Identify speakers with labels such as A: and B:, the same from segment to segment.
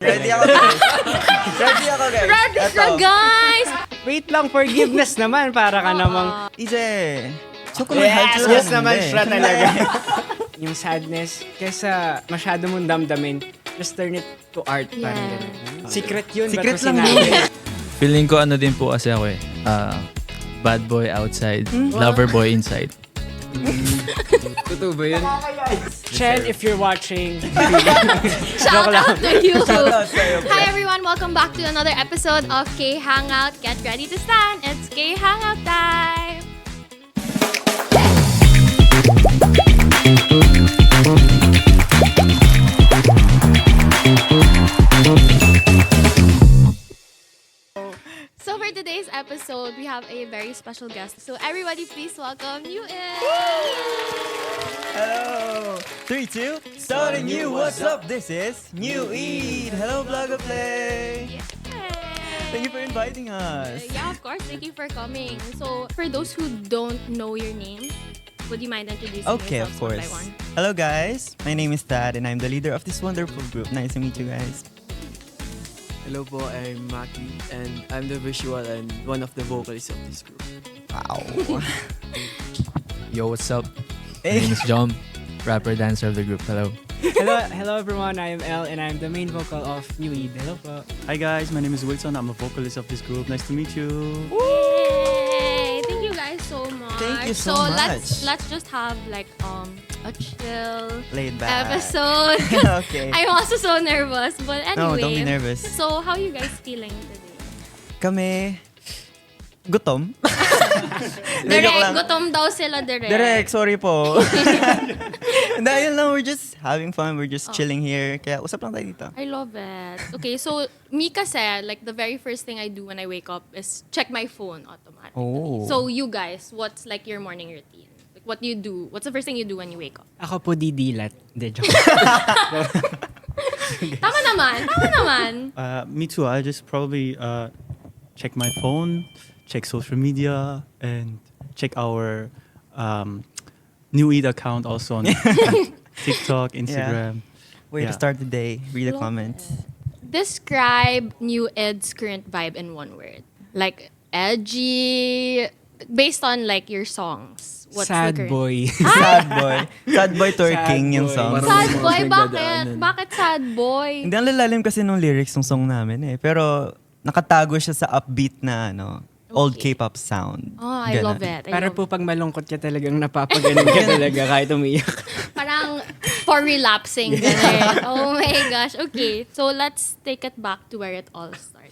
A: Ready ako, guys. Ready ako, guys.
B: Ready na, guys!
C: Wait lang, forgiveness naman para ka namang...
A: 이제 조금만 할 줄
C: Yes naman
A: 아는데.
C: siya talaga. Yung sadness, kesa masyado mong damdamin, just turn it to art. Parang ganun. Secret yun.
A: Secret
C: ba't mo
A: lang
C: sinabi?
A: yun.
D: Feeling ko ano din po kasi ako eh. Bad boy outside, lover boy inside.
C: Totoo ba yun? CHEN, if you're watching.
B: Shout out to you!
A: Shoutout sa'yo, bro.
B: Hi everyone! Welcome back to another episode of K-Hangout. Get ready to stand. It's K-Hangout time! So for today's episode, we have a very special guest. So everybody please welcome New In!
A: Hello. 3, 2, starting you. What's up? This is New Eid. Hello, BlogaPlay. Thank you for inviting us.
B: Yeah, of course. Thank you for coming. So for those who don't know your names, would you mind introducing
A: Okay, of
B: yourselves one by
A: course.
B: one?
A: Hello, guys. My name is Tad, and I'm the leader of this wonderful group. Nice to meet you guys.
E: Hello po, I'm Maki and I'm the visual and one of the vocalists of this group.
A: Wow.
D: Yo, what's up? My
A: Hey.
D: name is John, rapper dancer of the group. Hello.
C: Hello everyone, I am El and I'm the main vocal of New Eid. Hello po.
F: Hi guys, my name is Wilson. I'm a vocalist of this group. Nice to meet you.
B: Yay! Thank you guys so much.
A: Thank you so
B: let's
A: much.
B: just have like a chill
A: Laid back.
B: episode.
A: Okay.
B: I'm also so nervous, but
A: No,
B: anyway.
A: don't be nervous.
B: So how are you guys feeling today?
A: Kami, gutom.
B: Direk,
A: lang.
B: gutom daw sila direk.
A: Direk, sorry po. Dahil lang, we're just having fun. We're just chilling here. Kaya usap lang tayo dito.
B: I love it. Okay, so me kasi, like the very first thing I do when I wake up is check my phone automatically.
A: Oh.
B: So you guys, what's like your morning routine? Like what do you do? What's the first thing you do when you wake up?
C: Ako po didilat. Hindi, joke.
B: Tama naman.
F: Me too. I just probably check my phone, check social media, and check our New Eid account also on TikTok, Instagram.
A: Way to
F: Yeah.
A: start the day. Read the
B: Love
A: comments.
B: Describe New Ed's current vibe in one word. Like edgy, based on like your songs. What's the
C: Sad
B: current-
C: boy.
A: Sad boy. Sad boy twerking
C: Sad
A: yung
C: boy.
A: song.
E: Parang
B: Sad
E: may
B: boy,
E: mga
B: bakit?
E: pinagdadaanan.
B: Bakit sad boy?
A: Hindi ang lalalim kasi nung lyrics ng song namin eh. Pero nakatago siya sa upbeat na old
B: Okay.
A: K-pop sound.
B: Oh, I
A: Ganon.
B: love it. I
C: Para
B: love
C: po pag malungkot ka talagang napapagaling ka talaga kahit umiyak.
B: Parang for relapsing. Ganun. Oh my gosh. Okay. So let's take it back to where it all started.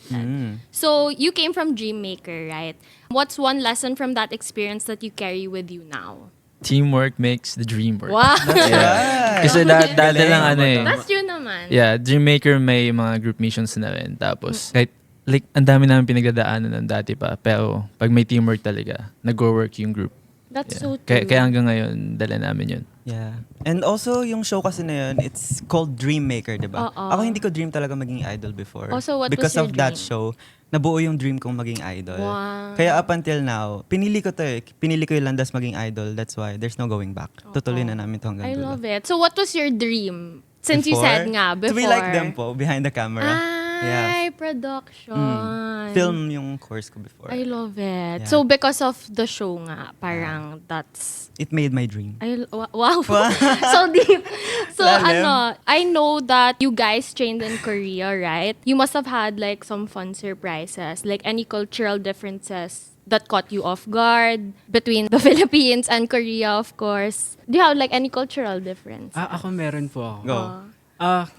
B: So you came from Dreammaker, right? What's one lesson from that experience that you carry with you now?
D: Teamwork makes the dream work.
B: Wow.
A: Yeah.
D: Kasi dati lang ano eh.
B: That's true naman.
D: Yeah, Dreammaker may mga group missions na rin. Tapos kahit like ang dami namin pinagdadaanan ng dati pa. Pero pag may teamwork talaga, nag-work yung group.
B: That's
D: Yeah.
B: so true.
D: Kaya hanggang ngayon, dala namin yun.
A: Yeah. And also, yung show kasi na yun, it's called Dreammaker, di ba?
B: Oo.
A: Ako hindi ko dream talaga maging idol before.
B: Also, what was
A: Because
B: your
A: of that
B: dream?
A: show, nabuo yung dream kong maging idol.
B: Wow.
A: Kaya up until now, pinili ko to eh. Pinili ko yung landas maging idol. That's why there's no going back. Tutuloy na namin to hanggang
B: I
A: dulo.
B: love it. So what was your dream? Since you said nga before.
A: To be like them po, behind the camera.
B: Ay, production.
A: Film yung course ko before.
B: I love it.
A: Yeah.
B: So because of the show nga, parang that's
A: It made my dream.
B: wow. So deep. So
A: Lalim.
B: I know that you guys trained in Korea, right? You must have had like some fun surprises, like any cultural differences that caught you off guard between the Philippines and Korea, of course. Do you have like any cultural difference?
C: Ako meron po ako.
A: Go.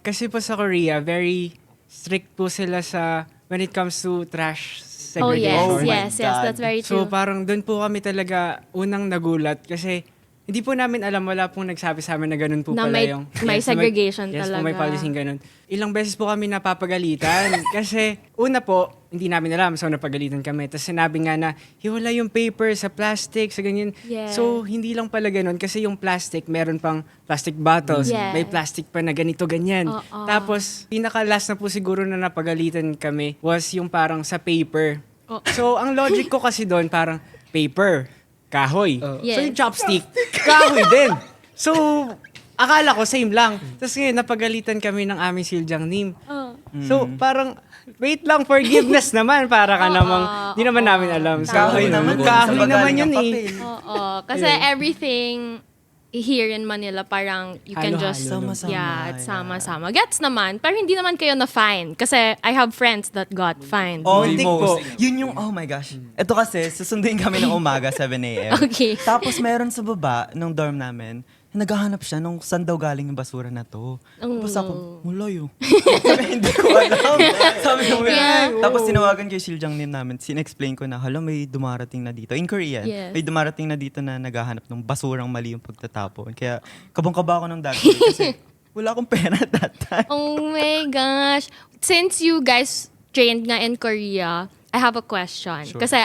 C: Kasi po sa Korea, very strict po sila sa when it comes to trash
B: Oh
C: segregation.
B: yes,
A: my
B: yes,
A: God.
B: that's very
C: So
B: true.
C: parang doon po kami talaga unang nagulat kasi hindi po namin alam, wala pong nagsabi sa amin na ganun po
B: Na
C: pala
B: may-
C: yung...
B: may
C: Yes,
B: segregation
C: yes, po, may
B: talaga.
C: policy ganun. Ilang beses po kami napapagalitan kasi una po, hindi namin alam, so napagalitan kami. Tapos sinabi nga na, hiwala yung paper sa plastic, sa ganyan.
B: Yes.
C: So hindi lang pala ganun kasi yung plastic, meron pang plastic bottles,
B: Yes.
C: may plastic pa na ganito, ganyan.
B: Oo.
C: Tapos, pinaka-last na po siguro na napagalitan kami was yung parang sa paper.
B: Oo.
C: So, ang logic ko kasi doon parang paper, kahoy. So,
B: Yes.
C: yung chopstick, kahoy din. So, akala ko same lang. Tapos ngayon, napagalitan kami ng aming siljang nim. So, parang, wait lang, forgiveness naman. Para ka namang, di naman namin alam. So,
A: Kahoy
C: ayun,
A: naman.
C: kahoy
A: Sa
C: naman
A: pagaling
C: yun
A: ng
C: eh.
A: papel.
B: Oo. Kasi everything here in Manila, parang you can just,
C: Halo-halo
A: Sama-sama,
B: yeah,
A: yeah.
B: sama-sama. Gets naman, pero hindi naman kayo na-fine. Kasi I have friends that got fined.
C: Muntik po.
A: Yun yung, oh my gosh. Ito kasi, susunduin kami ng umaga, 7 a.m.
B: Okay.
A: Tapos meron sa baba, nung dorm namin, naghahanap siya nung saan daw galing yung basura na to. Tapos ako, mulayo. Sabi, hindi ko alam. Sabi ko,
B: Yeah.
A: Tapos tinawagan ko yung Siljang name namin. Sin-explain ko na, hala, may dumarating na dito. In Korean,
B: Yes.
A: may dumarating na dito na naghahanap ng basurang mali yung pagtatapon. Kaya, kabang-kaba ako ng dati. Kasi, wala akong pera that time.
B: Oh my gosh. Since you guys trained nga in Korea, I have a question.
A: Sure.
B: Kasi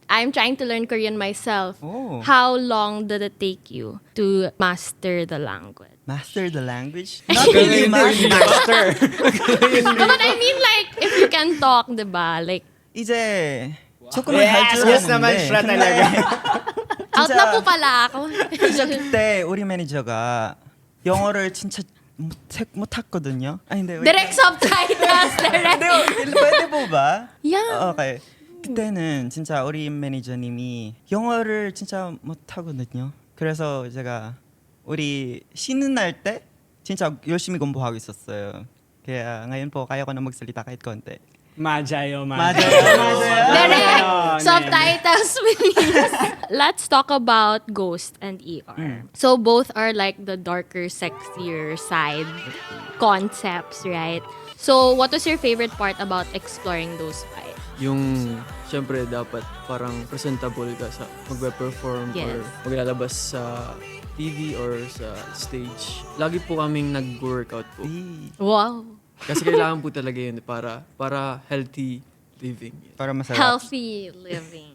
B: I'm trying to learn Korean myself.
A: Oh.
B: How long did it take you to master the language?
A: Master the language? Not really master.
B: No, but I mean like, if you can talk, diba? Like,
A: 이제,
C: Yes naman siya talaga.
B: out na po pala ako.
A: 진짜 그때 우리 매니저가 영어를 진짜 못했거든요. 아 근데
B: Direct subtitles, direct.
A: pwede po ba?
B: Yeah.
A: Okay. 그때는 진짜 우리 매니저님이 영어를 진짜 못하거든요. 그래서 제가 우리 쉬는 날 때 진짜 열심히 공부하고 있었어요. 그래야 ngayon po kaya ko na magsalita kahit konti.
C: Majayo.
B: Direct
C: Oh,
B: subtitles, please. Let's talk about Ghost and ER. So both are like the darker, sexier side concepts, right? So what was your favorite part about exploring those five?
E: Yung, syempre, dapat parang presentable ka sa magpe-perform
B: Yes.
E: or maglalabas sa TV or sa stage. Lagi po kaming nag-workout po.
B: Wow.
E: Kasi kailangan po talaga yun para healthy living.
A: Para masarap.
B: Healthy living.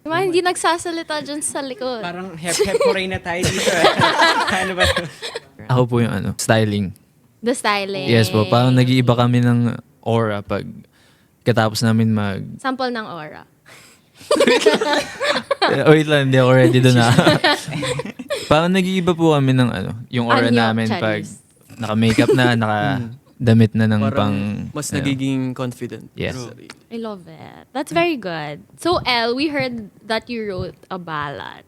B: Diba, hindi nagsasalita dyan sa likod.
C: Parang hep-hep na tayo dito. Ano ba?
D: Ako po yung styling.
B: The styling.
D: Yes po, parang nag-iiba kami ng aura pag katapos namin
B: Sample ng aura.
D: wait lang, hindi ako ready doon na. Parang nag-iiba po kami ng yung aura
B: Anyo,
D: namin pag
B: Charis.
D: naka-makeup na, naka-damit na ng
E: Parang
D: pang...
E: mas nagiging confident.
D: Yes.
E: sa sarili.
B: I love it. That's very good. So, Elle, we heard that you wrote a ballad.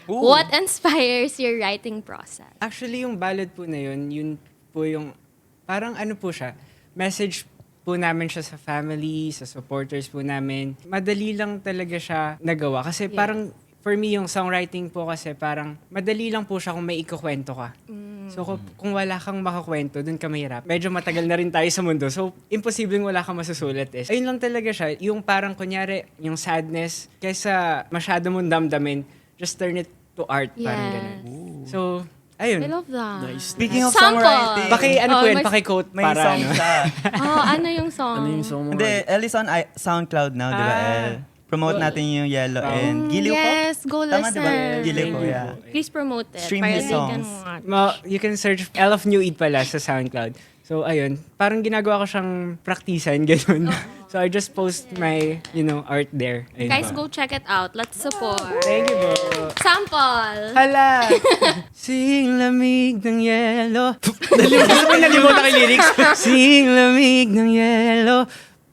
B: What inspires your writing process?
C: Actually, yung ballad po na yun po yung, parang ano po siya, message po namin siya sa family, sa supporters po namin. Madali lang talaga siya nagawa. Kasi parang, for me, yung songwriting po kasi parang, madali lang po siya kung may ikukwento ka. So, kung wala kang makakwento, dun ka mahirap. Medyo matagal na rin tayo sa mundo. So, imposibleng wala kang masusulat eh. Ayun lang talaga siya. Yung parang, kunyari, yung sadness, kaysa masyado mong damdamin, just turn it to art. Parang
B: Yes.
C: ganun. So, ayun.
B: I love that.
E: Nice.
A: Speaking of
B: Sample.
A: songwriting,
C: Paki-quote
A: may
C: para
A: song
C: ano.
A: siya.
B: Oh, ano yung song?
E: Ano yung song mo?
A: Hindi, Elle is on SoundCloud now, di ba, Elle? Promote natin yung Yellow and Giliw po.
B: Yes, go
A: Tama,
B: listen.
A: di ba? Giliw po, yeah.
B: Please promote it.
A: Stream
B: para
A: his
B: they can
A: songs.
B: watch.
C: You can search L of New Eid pala sa SoundCloud. So, ayun. Parang ginagawa ko siyang praktisan, gano'n. So, I just post my, art there. Ayun.
B: Guys, go check it out. Let's support.
C: Thank you, bro.
B: Sample.
C: Hala! Sing lamig ng yelo. Nalimutan ko yung lyrics. Sing lamig ng yelo.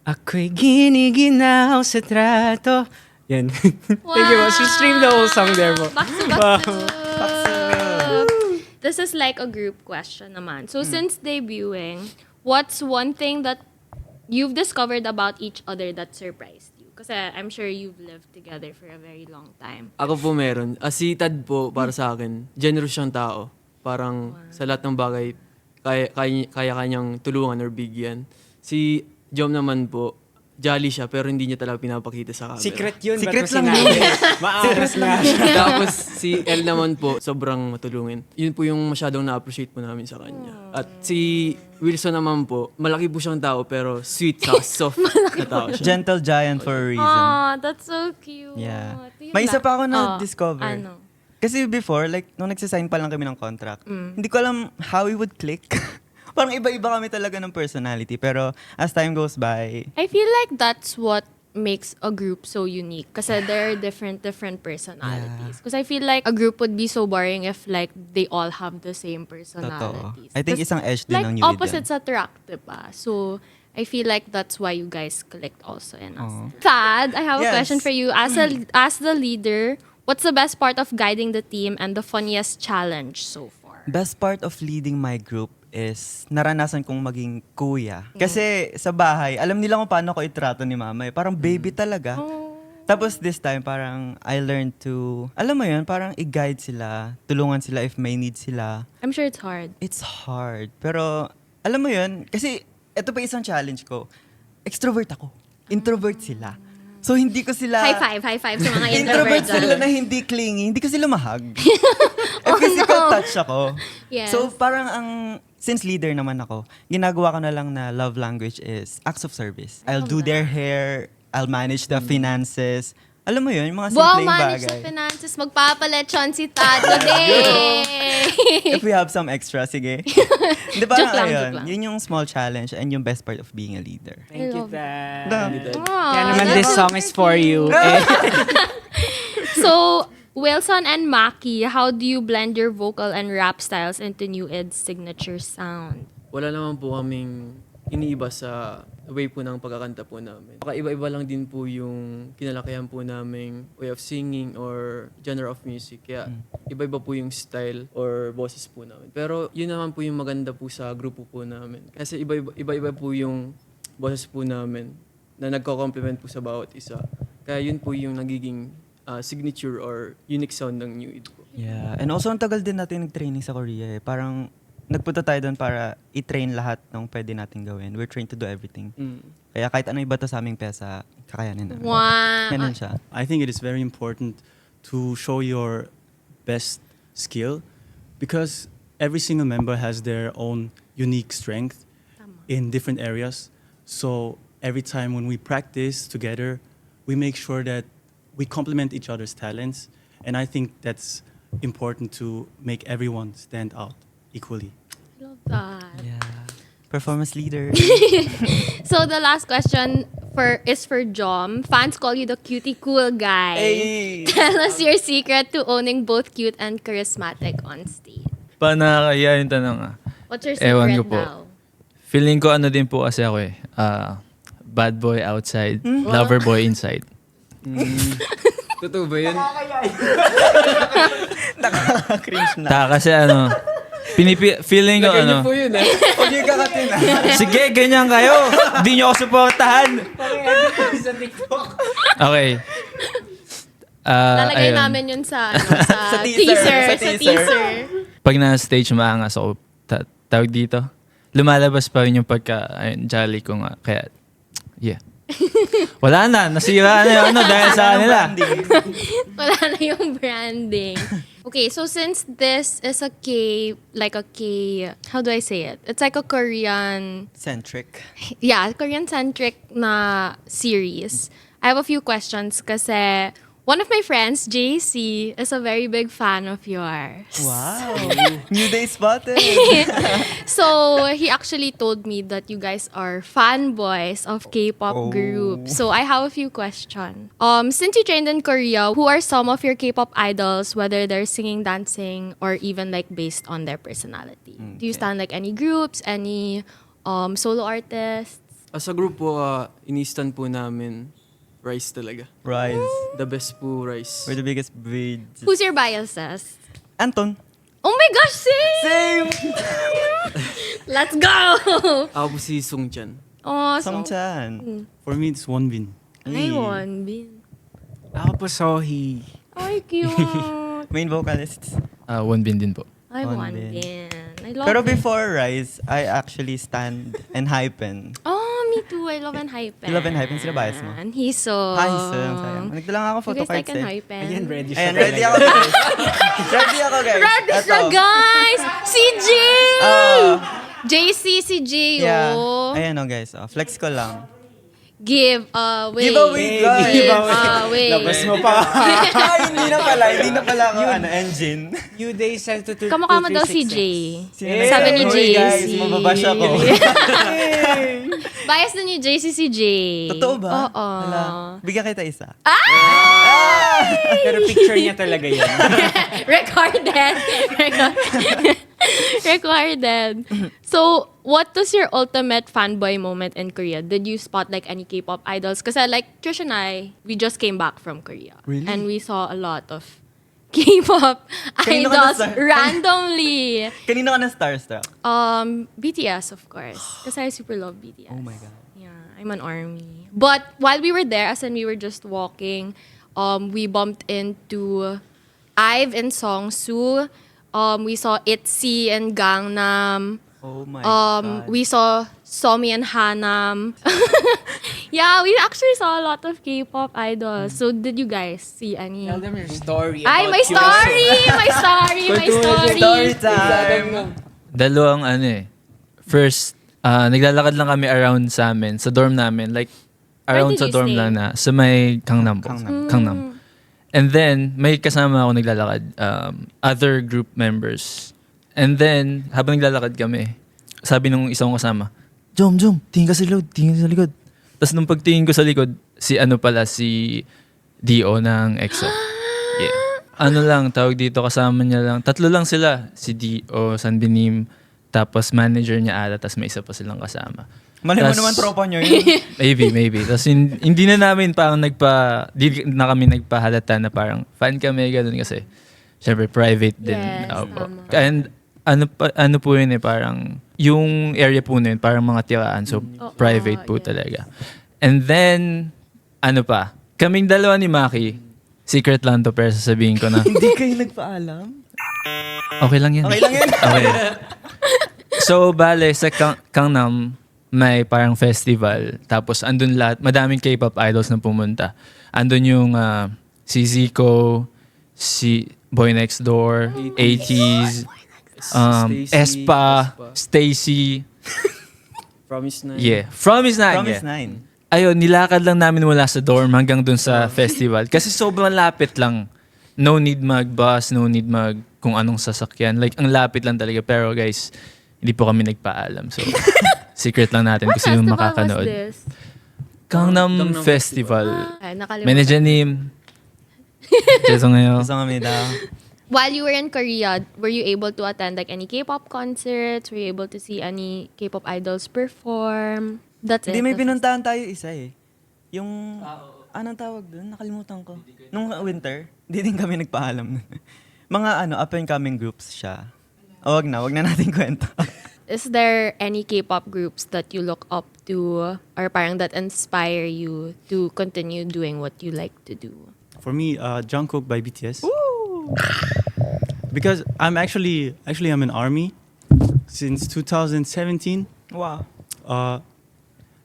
C: Ako'y giniginaw sa trato. Yan. Thank you, bro. So, stream the whole song there, bro.
B: Bakso. This is like a group question naman. So, since debuting, what's one thing that you've discovered about each other that surprised you? Kasi I'm sure you've lived together for a very long time.
E: Ako po meron. Si Tad po, para sa akin, generous siyang tao. Parang sa lahat ng bagay, kaya kanyang tulungan or bigyan. Si Jom naman po, jolly siya pero hindi niya talaga pinapakita sa camera.
C: Secret yun.
A: Secret
C: ba't mo
A: lang
C: sinabi? Maaras nga siya.
E: Tapos si El naman po, sobrang matulungin. Yun po yung masyadong na-appreciate po namin sa kanya. At si Wilson naman po, malaki po siyang tao pero sweet sa soft na tao siya.
A: Gentle giant for a reason.
B: Aw, that's so cute.
A: Yeah.
B: Yun
A: May isa
B: lang.
A: pa ako
B: Oh,
A: na-discover.
B: Ano?
A: Kasi before, like, nung nagsisign pa lang kami ng contract, hindi ko alam how we would click. Parang iba-iba kami talaga ng personality. Pero as time goes by,
B: I feel like that's what makes a group so unique. Kasi there are different personalities. Because I feel like a group would be so boring if like they all have the same
A: Totoo.
B: personalities.
A: I think
B: Tas,
A: isang edge din
B: like,
A: ng new
B: opposites attract, diba? So, I feel like that's why you guys click also in us. Thad, I have a
A: Yes.
B: question for you. As the leader, what's the best part of guiding the team and the funniest challenge so far?
A: Best part of leading my group is naranasan kong maging kuya. Kasi sa bahay, alam nila kung paano ko itrato ni mama. Parang baby talaga. Tapos this time, parang I learned to, alam mo yun, parang i-guide sila, tulungan sila if may need sila.
B: I'm sure it's hard.
A: It's hard. Pero, alam mo yun, kasi ito pa isang challenge ko. Extrovert ako. Introvert sila. So, hindi ko sila...
B: High five sa mga
A: introvert
B: introverts.
A: sila na hindi clingy. Hindi ko sila mahag. Physical touch ako.
B: Yes.
A: So, parang since leader naman ako, ginagawa ko na lang na love language is acts of service. I'll do their hair, I'll manage the finances. Alam mo yun, yung mga
B: Wow,
A: simpleng
B: manage
A: bagay.
B: the finances. Magpapalechon si Tad today.
A: If we have some extra, sige. Di ba
B: Joke lang,
A: ayun,
B: joke lang.
A: yun yung small challenge and yung best part of being a leader.
C: Thank you,
B: love
C: Dad.
B: Aw,
C: Kaya naman
B: that's
C: this
B: so
C: song is for you.
B: So, Wilson and Maki, how do you blend your vocal and rap styles into New Ed's signature sound?
E: Wala naman po kaming iniiba sa way po ng pagkakanta po namin. Baka iba-iba lang din po yung kinalakihan po naming way of singing or genre of music. Kaya iba-iba po yung style or boses po namin. Pero yun naman po yung maganda po sa grupo po namin. Kasi iba-iba po yung boses po namin na nagko-complement po sa bawat isa. Kaya yun po yung nagiging signature or unique sound ng New Ed po.
A: Yeah. And also, ang tagal din natin nag-training sa Korea. Parang nagpunta tayo doon para i-train lahat ng pwede natin gawin. We're trained to do everything. Kaya kahit ano iba to sa aming pesa, kakayanin namin.
B: Wow.
A: Ganun siya.
F: I think it is very important to show your best skill because every single member has their own unique strength in different areas. So every time when we practice together, we make sure that we complement each other's talents. And I think that's important to make everyone stand out equally.
B: I love that.
A: Yeah. Performance leader.
B: So, the last question is for Jom. Fans call you the cutie cool guy.
A: Hey!
B: Tell us your secret to owning both cute and charismatic on stage.
D: Panakaya yung tanong
B: What's your secret
D: Ewan ko po.
B: daw?
D: Feeling ko ano din po kasi ako eh. Bad boy outside, lover boy inside.
E: Totoo ba yun?
A: Nakaka-cringe na.
D: Kasi ano, feeling ko ano.
E: po yun
A: Huwag yung kakatin na.
D: Sige, ganyan kayo. Hindi nyo ako supportahan. Okay.
B: Lalagay
D: ayun.
B: namin yun sa, sa,
A: teaser.
B: teaser.
D: Pag na-stage, maangas ako. Tawag dito. Lumalabas pa rin yung jolly ko nga. Kaya, yeah. Wala na. Nasira na yung dahil sa kanila.
B: Wala na yung branding. Okay, so since this is how do I say it? It's like a Korean,
A: Centric.
B: yeah, Korean-centric na series. I have a few questions kasi one of my friends, JC, is a very big fan of yours.
A: Wow. New day spotted.
B: So, he actually told me that you guys are fanboys of K-pop
A: Oh.
B: groups. So, I have a few questions. Since you trained in Korea, who are some of your K-pop idols, whether they're singing, dancing, or even like based on their personality? Do you stand like any groups, any solo artists?
E: As a group po, inistan po namin Rice talaga.
A: Rise.
E: The best po Rice.
A: We're the biggest breeds.
B: Who's your biases?
A: Anton.
B: Oh my gosh, same!
A: Same!
B: Let's go!
E: Ako po si Sung Chan.
B: Oh, so,
A: Song-chan.
F: For me, it's Wonbin.
B: ay, Wonbin.
C: Ako po, Sohee.
B: Ay, cute.
A: Main vocalists.
D: Wonbin din po.
B: Ay,
A: Wonbin.
B: Wonbin. I love
A: Pero
B: it.
A: before Rise, I actually stand and hypen.
B: Oh, me too. I love Enhypen.
A: You love Enhypen? Sila bias mo?
B: And Hiso.
A: Hi, sayang. Nagdala nga ako
B: You guys like
A: photocards eh.
B: Enhypen?
C: Ayan, ready siya.
A: Ayan, ready ako guys. Ready ako guys.
B: Ready
A: Eto.
B: siya, guys! Si Jay! JC, si Jay,
A: Yeah.
B: oh.
A: Ayan o guys. Flex ko lang.
B: Give away.
A: Giveaway, guys.
B: Give away.
C: Labas mo pa.
A: Ay, hindi na pala ako engine.
C: You day sent to
B: Kamukha mo daw si
C: 2366.
B: Jay.
A: Sino
B: Sabi ni
A: Hoy,
B: JC.
A: guys, mababash ako.
B: Bias na ni JCCJ.
A: Totoo ba?
B: Oo.
A: Hala, bigyan kita isa.
C: Pero picture niya talaga yun.
B: Recorded. Recorded. So, what was your ultimate fanboy moment in Korea? Did you spot like any K-pop idols? Kasi like Trish and I, we just came back from Korea.
A: Really?
B: And we saw a lot of K-pop
A: Kanino ka
B: idols
A: na-star-
B: randomly.
A: Kanino ka na starstruck?
B: BTS, of course. Kasi I super love BTS.
A: Oh my God.
B: Yeah, I'm an ARMY. But while we were there, as in we were just walking, we bumped into IVE and Songsu. We saw ITZY and Gangnam.
A: Oh my God.
B: We saw Somi and Hanam. Yeah, we actually saw a lot of K-pop idols. So did you guys see any?
C: Tell them your story.
B: Ay,
C: about
B: my
C: you.
B: story! My story!
A: Story time!
D: Dalawang First, naglalakad lang kami around sa amin, sa dorm namin. Like, around
B: did
D: sa
B: you
D: dorm
B: stay?
D: lang na. Sa may Gangnam po. Gangnam. And then, may kasama ako naglalakad. Other group members. And then, habang naglalakad kami, sabi nung isang kasama, Jom, tingin ka sa likod, tingin ka sa likod. Tapos nung pagtingin ko sa likod, si Dio ng EXO. Yeah. Tawag dito, kasama niya lang. Tatlo lang sila. Si Dio, Sanbinim, tapos manager niya ata, tapos may isa pa silang kasama.
A: Mali mo
D: Tas-
A: naman tropa nyo yun.
D: Maybe. Tapos hindi na namin parang di na kami nagpahalata na parang fan kami, ganun kasi. Siyempre, private din.
B: Yes,
D: Opo.
B: tama.
D: And ano po yun parang yung area po na yun, parang mga tiraan. So, private po
B: yes.
D: talaga. And then, kaming dalawa ni Maki, secret lang to pero sasabihin ko na,
A: Hindi kayo nagpaalam?
D: okay lang yan.
A: Okay lang yan.
D: Okay. So, bale, sa Gangnam, may parang festival. Tapos, andun lahat, madaming K-pop idols na pumunta. Andun yung si Zico, si Boy Next Door, 80s,
E: Stacy,
D: Espa, Stacy.
E: Promise na.
D: Yeah. From is nine.
A: Promise
D: Yeah.
A: 9.
D: Ayun, nilakad lang namin mula sa dorm hanggang dun sa festival. Kasi sobrang lapit lang. No need mag-bus, no need kung anong sasakyan. Like, ang lapit lang talaga. Pero guys, hindi po kami nagpaalam. So, secret lang natin
B: What
D: kung sino
B: festival
D: makakanood.
B: was this?
D: Gangnam
E: Gangnam
D: Festival.
B: Ay, nakalimutan.
D: Manajanim. Jeso ngayon.
A: Gusto kami daw.
B: While you were in Korea, were you able to attend like any K-pop concerts? Were you able to see any K-pop idols perform? That's
A: Hindi,
B: it.
A: may
B: That's
A: pinuntahan tayo isa eh. Yung, anong tawag doon? Nakalimutan ko. Nung winter, hindi din kami nagpaalam. Mga up and coming groups siya. Wag na natin kwento.
B: Is there any K-pop groups that you look up to or parang that inspire you to continue doing what you like to do?
F: For me, Jungkook by BTS. Because I'm actually I'm an ARMY since 2017.
A: Wow.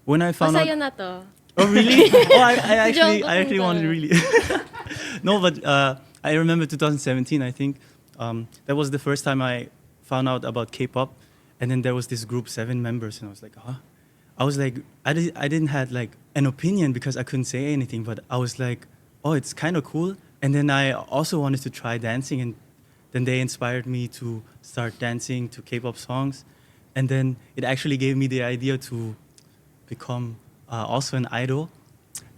F: When I found out.
B: Masaya na to.
F: Oh really? Oh, I
B: Jungkook
F: actually
B: ang
F: wanted to really. No, but I remember 2017. I think that was the first time I found out about K-pop, and then there was this group 7 members, and I was like, huh? I was like, I didn't had like an opinion because I couldn't say anything, but I was like, oh, it's kind of cool. And then I also wanted to try dancing, and then they inspired me to start dancing to K-pop songs, and then it actually gave me the idea to become also an idol.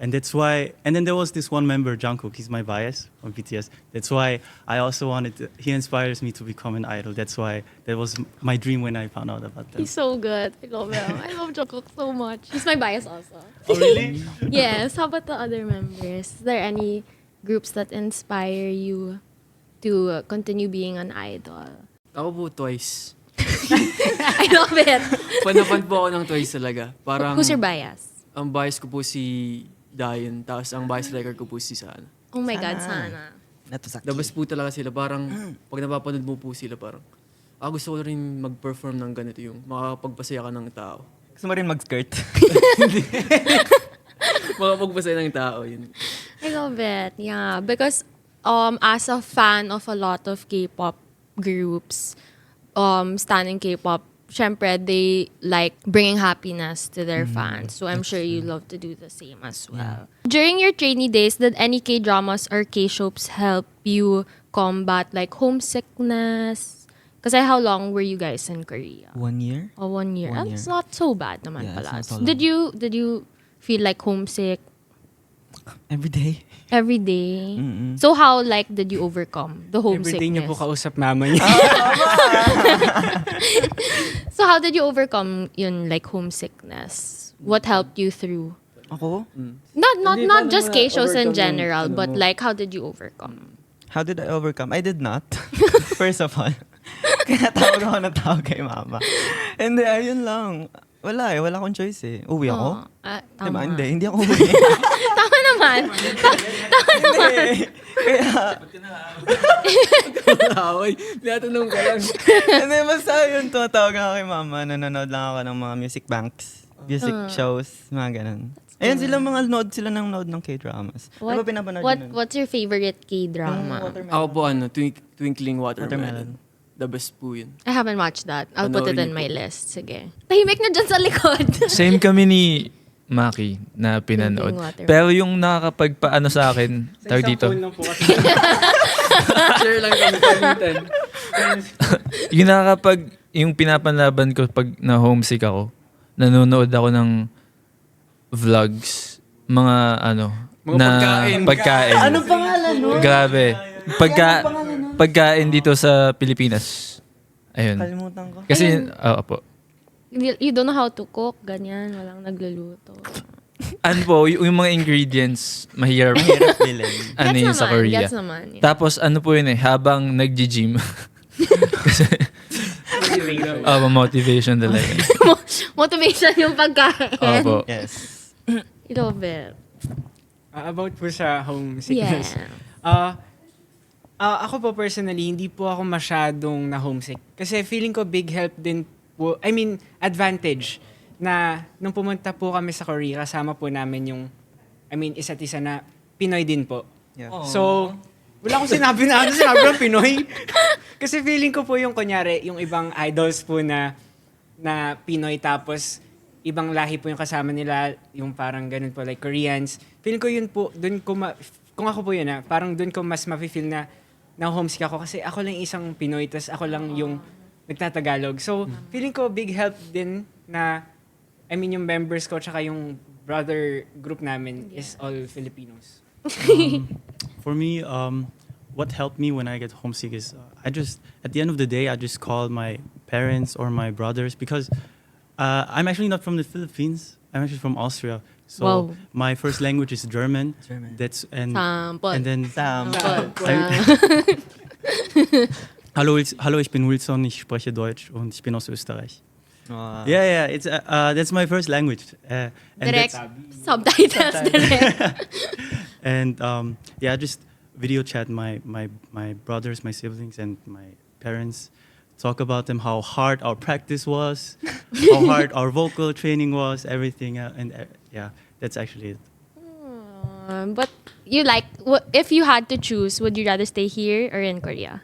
F: And that's why, and then there was this one member, Jungkook, he's my bias on BTS. That's why I also he inspires me to become an idol. That's why that was my dream when I found out about them.
B: He's so good. I love him. I love Jungkook so much. He's my bias also.
F: Oh, really?
B: Yes. How about the other members? Is there any groups that inspire you to continue being an idol?
E: Ako po, Twice.
B: I love it.
E: Fan na fan po ako ng Twice talaga. Parang,
B: Who's your bias?
E: ang bias ko po si Dayan, tapos ang bias striker ko po si Sana.
B: Oh my God, sana.
A: Natusaki.
E: The best po talaga sila. Parang, pag napapanood mo po sila, parang, gusto ko rin mag-perform ng ganito yung makapagpasaya ka ng tao.
A: Gusto mo rin mag-skirt?
E: Makapagpasaya ng tao, yun.
B: I love it. Yeah, because as a fan of a lot of K-pop groups, standing K-pop, syempre they like bringing happiness to their fans. So I'm sure you love to do the same as well. During your trainee days, did any K-dramas or K-soaps help you combat like homesickness, Kasi how long were you guys in Korea?
A: 1 year.
B: Oh, 1 year.
A: 1 year.
B: It's not so bad naman
A: Yeah, it's
B: pala.
A: not so
B: Did you feel like homesick
A: Every day.
B: every day?
A: Mm-mm.
B: So how like did you overcome the homesickness?
C: Everyday niyo po kausap mama niya.
B: So how did you overcome yun like homesickness? What helped you through?
A: Ako?
B: Not just
E: paano mo
B: K-shows in
E: na-overcome yung
B: general,
E: ano
B: but
E: mo?
B: like how did you overcome?
A: How did I overcome? I did not. First of all. Kaya tawag ako na tawag kay mama. Hindi, ayun lang. Wala akong choice eh. Uwi ako?
B: Tama.
A: Diba? Hindi ako uwi.
B: Tama naman.
A: Hindi. Kaya,
E: Away. Tinatanong ka lang.
A: hindi, basta yun, tumatawag ako kay mama. Nanonood lang ako ng mga music banks, music shows, mga ganun. Ayun sila sila nanonood ng K-dramas. Ano ba pinapanood yun?
B: What's your favorite K-drama?
E: Ako po Twinkling
A: Watermelon.
E: Watermelon. The best po yun.
B: I haven't watched that. I'll put it in
E: Panoorin
B: my
E: niyo po.
B: list. Sige. Tahimik na dyan sa likod.
D: Same kami ni Maki na pinanood.
B: Watermelon.
D: Pero yung nakakapagpaano sa akin, tawag dito,
C: Phone lang po kasi.
E: Share lang kami palitan.
D: yung pinapalaban ko pag na homesick ako, nanonood ako ng vlogs, mga
E: Mga pagkain.
D: Ano pangalan nun? Grabe. Pagkain dito sa Pilipinas. Ayun.
A: Kalimutan ko.
D: Kasi, po.
B: You don't know how to cook, ganyan. Walang nagluluto.
D: Ano po, yung mga ingredients, mahirap.
A: Mahirap bilhin.
D: Ano yun sa Korea.
B: Gets naman. Yeah.
D: Tapos ano po yun habang nag-gym. Kasi, motivation talaga.
B: Motivation yung pagkain.
D: Opo.
A: Yes.
B: I love it.
C: About po sa homesickness.
B: Yeah.
C: Ako po personally, hindi po ako masyadong na homesick. Kasi feeling ko big help din po, advantage na nung pumunta po kami sa Korea, kasama po namin yung, isa't isa na Pinoy din po.
A: Yeah.
C: So, wala akong sinabi ng Pinoy. Kasi feeling ko po yung kunyari, yung ibang idols po na Pinoy tapos ibang lahi po yung kasama nila, yung parang ganun po, like Koreans. Feeling ko yun po, kung ako po yun parang dun ko mas mafe-feel na homesick ako kasi ako lang isang Pinoy tas ako lang yung nagtatagalog. So, feeling ko big help din na, yung members ko tsaka yung brother group namin is all Filipinos.
F: For me, what helped me when I get homesick is at the end of the day, I just call my parents or my brothers because I'm actually not from the Philippines. I'm actually from Austria. So
B: Wow.
F: my first language is German.
A: German.
B: Sample.
F: And then
B: Sample.
F: Hallo, ich bin Wilson, ich spreche Deutsch und ich bin aus Österreich.
A: Wow.
F: Yeah, it's that's my first language. And
B: Direct
F: that's-
B: subtitles direct.
F: And I just video chat my brothers, my siblings, and my parents. Talk about them, how hard our practice was, how hard our vocal training was, everything. That's actually it.
B: But you if you had to choose, would you rather stay here or in Korea?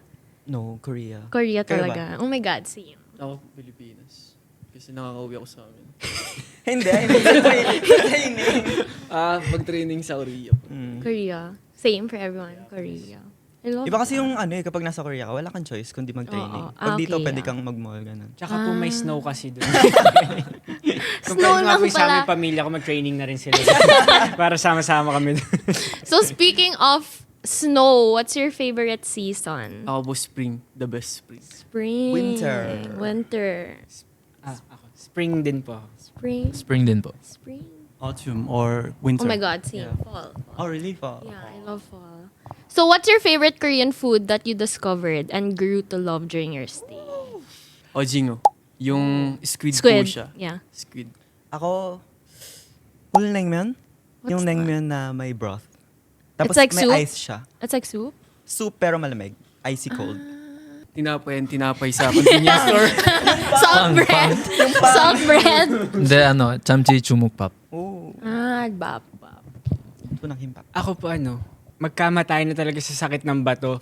A: No, Korea.
B: Korea
A: Kayo
B: talaga. Oh my God, same.
E: Ako Pilipinas. Kasi nakakauwi ako sa amin.
A: Hindi. Training.
E: Pag-training sa Korea po.
B: Korea. Same for everyone. Korea. I love
A: Iba kasi
B: that.
A: yung kapag nasa Korea ka, wala kang choice kundi mag-training.
B: Oo.
A: Pag dito,
B: Okay,
A: pwede
B: yeah.
A: kang mag-mall, ganun.
C: Tsaka po may snow kasi doon. Kung
B: Snow
C: pwede nga
B: lang
C: po sa
B: pala.
C: aming pamilya ko, mag-training na rin sila. Para sama-sama kami doon.
B: So speaking of snow, what's your favorite season?
E: Ako po spring. The best spring.
B: Spring. Winter.
C: Ako. Spring din po.
B: Spring.
D: Spring din po.
B: Spring.
F: Autumn or winter.
B: Oh my God, same.
A: Yeah.
B: Fall.
F: Oh really?
B: Yeah, I love fall. So what's your favorite Korean food that you discovered and grew to love during your stay?
E: Ojingo. Yung squid po
B: Squid.
E: siya.
B: Yeah.
E: Squid.
A: Ako, ulnaengmyeon. Yung
B: What's
A: naengmyeon na may broth. Tapos
B: It's like
A: may
B: soup?
A: ice siya.
B: It's like soup?
A: Soup pero malamig. Icy cold.
E: Tinapay sa convenience store.
B: Salt bread. Salt bread.
D: Hindi, chamchi chumukpap.
A: Oo.
B: Bap.
A: Tunang himpak.
C: Ako po magkamatay na talaga sa sakit ng bato.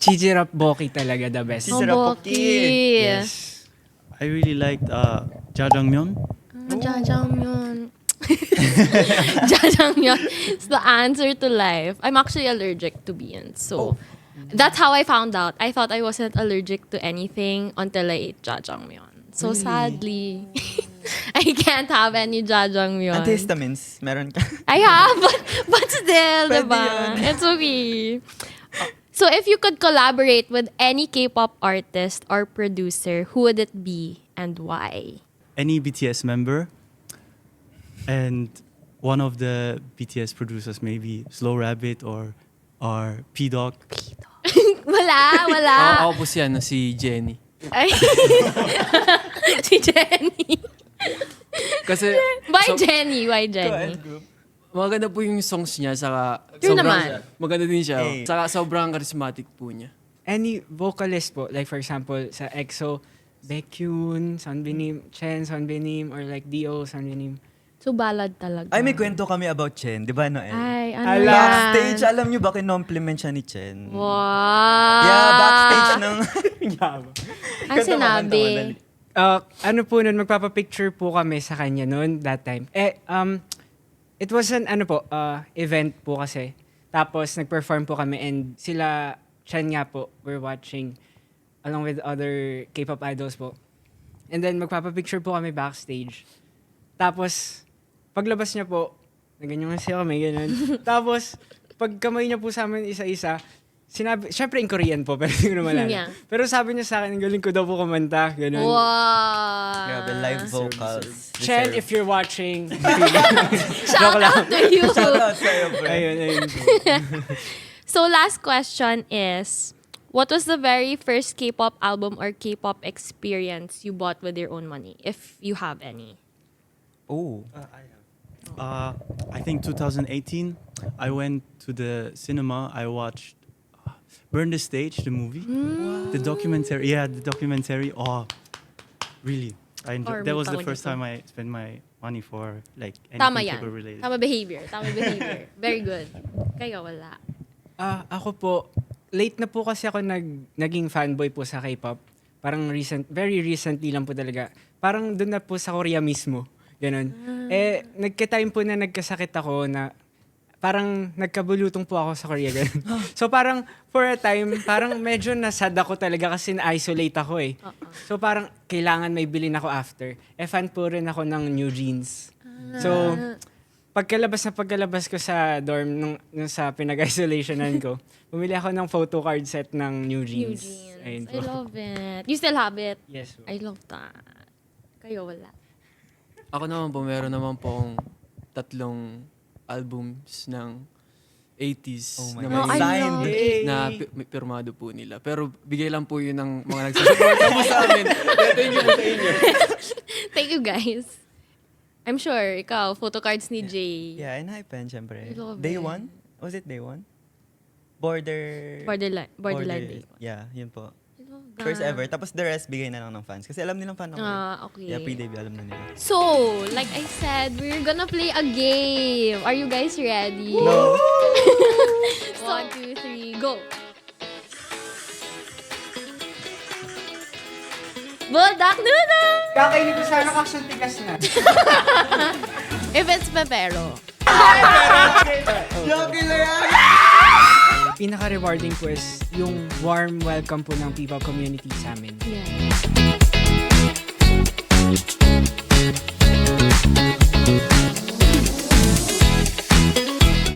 C: Chijirap boki talaga the best.
B: Hoboki.
C: Yes.
F: I really liked jjajangmyeon.
B: Jjajangmyeon. Jjajangmyeon is the answer to life. I'm actually allergic to beans. So, That's how I found out. I thought I wasn't allergic to anything until I ate jjajangmyeon. So sadly, I can't have any jjajangmyeon.
A: Antihistamines, meron ka?
B: I have, but still,
A: Pwede
B: diba?
A: yun.
B: It's okay. So if you could collaborate with any K-pop artist or producer, who would it be and why?
F: Any BTS member, and one of the BTS producers, maybe Slow Rabbit or P-Dog.
B: Wala.
E: Ako po si Jenny.
B: Ay. Si Jenny.
E: Kasi
B: Why Jenny? Why Jenny?
E: maganda po yung songs niya, saka
B: Yun naman.
E: maganda din siya.
A: Hey.
E: Saka sobrang charismatic po niya.
C: Any vocalist po, like for example, sa EXO, Baekhyun, Sunbinim, CHEN, Sunbinim, or like D.O., Sunbinim.
B: So ballad talaga.
A: Ay, may kwento kami about Chen, di ba, Noel?
B: Ay, ano
C: Ala.
B: yan?
A: Backstage, alam niyo ba, kinompliment siya ni Chen?
B: Wow.
A: Yeah, backstage ng...
B: Ang sinabi.
C: Ano po nun, magpapapicture po kami sa kanya nun, that time. It was an event po kasi. Tapos nag-perform po kami and sila, CHEN nga po, we're watching along with other K-pop idols po. And then magpapapicture po kami backstage. Tapos, paglabas niya po, naganyan siya kami, ganun. Tapos, pag kamay niya po sa amin isa-isa, sinabi, syempre in Korean po, pero hindi ko naman alam.
B: Yeah.
C: Pero sabi niya sa akin, ang galing ko daw po kumanta, ganun.
B: Wow.
A: Grabe, live vocals.
C: Chen, if you're watching,
B: Shout out to you.
A: Shout out sa'yo, bro.
C: ayun.
B: So last question is, what was the very first K-pop album or K-pop experience you bought with your own money, if you have any?
A: Oh.
F: I think 2018, I went to the cinema. I watched Burn the Stage, the movie. The documentary. Yeah, the documentary. Oh, really? I enjoyed. That was the first time I spent my money for like
B: Tama
F: anything
B: yan.
F: K-pop related.
B: Tama behavior. Very good. Kayo wala.
C: Ako po, late na po kasi ako naging fanboy po sa K-pop. Parang very recently lang po talaga. Parang doon na po sa Korea mismo. Ganon. Nagka-time po na nagkasakit ako na parang nagkabulutong po ako sa Korea. Ganon. So parang for a time, parang medyo nasad ako talaga kasi na-isolate ako eh. So parang kailangan may bilhin ako after. Fan po rin ako ng New Jeans. So pagkalabas ko sa dorm nung sa pinag-isolationan ko, bumili ako ng photo card set ng New
B: New
C: Jeans.
B: Jeans.
C: Ayun
B: I
C: po.
B: love it. You still have it?
C: Yes po.
B: I love that. Kayo wala.
E: Ako naman po, meron naman po akong 3 albums ng 80s
A: Oh my
E: na
A: God.
E: may
B: I love it.
E: na may pirmado po nila. Pero bigay lang po yun ng mga nagsasuporta po sa amin. Kaya thank you po sa inyo.
B: Thank you guys. I'm sure, ikaw, photocards ni Jay.
A: Yeah, and hypen, syempre.
B: I love
A: Day
B: it.
A: 1? Was it day 1? Borderline
B: Day.
A: Yeah, yun po.
B: I love that.
A: First ever. Tapos the rest, bigay na lang ng fans. Kasi alam nilang fan ako.
B: Okay.
A: Yeah, pre-debut, alam na nila.
B: So, like I said, we're gonna play a game. Are you guys ready?
A: No.
B: 1, 2, 3, go! Buldak Nuno!
C: Kakainin ko sana kaso tigas na.
B: If it's pepero.
C: Pinaka-rewarding po is yung warm welcome po ng people community sa amin.
B: Yeah.